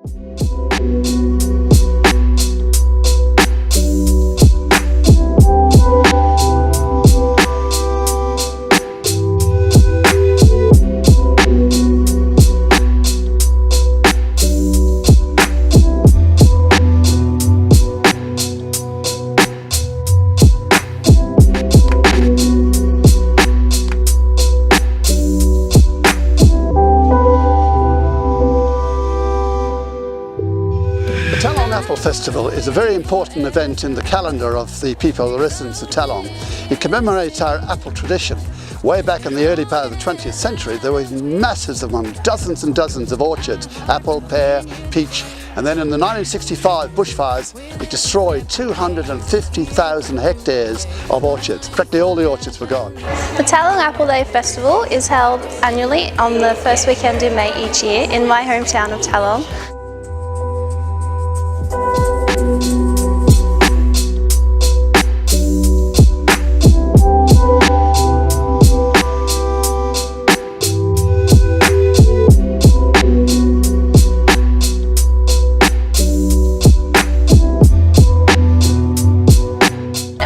The Tallong Apple Festival is a very important event in the calendar of the people, the residents of Tallong. It commemorates our apple tradition. Way back in the early part of the 20th century, there were masses of them, dozens and dozens of orchards, apple, pear, peach, and then in the 1965 bushfires, it destroyed 250,000 hectares of orchards. Practically all the orchards were gone. The Tallong Apple Day Festival is held annually on the first weekend in May each year in my hometown of Tallong.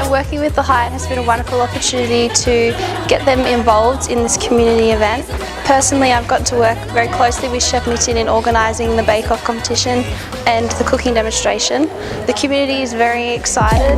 Working with the Hive has been a wonderful opportunity to get them involved in this community event. Personally, I've got to work very closely with Chef Nitin in organising the bake-off competition and the cooking demonstration. The community is very excited.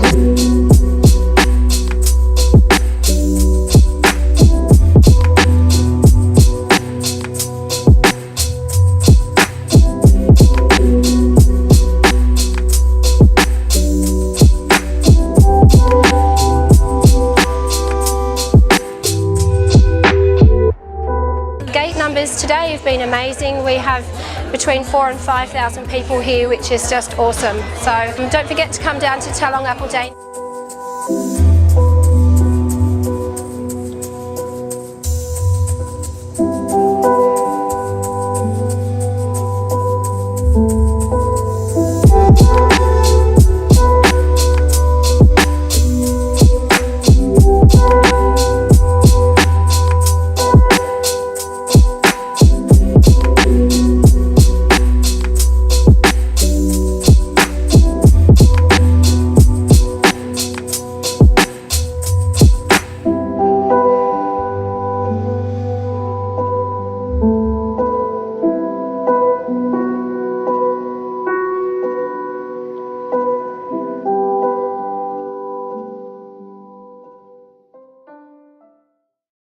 Gate numbers today have been amazing. We have between 4,000 and 5,000 people here, which is just awesome. So don't forget to come down to Tallong Apple Day.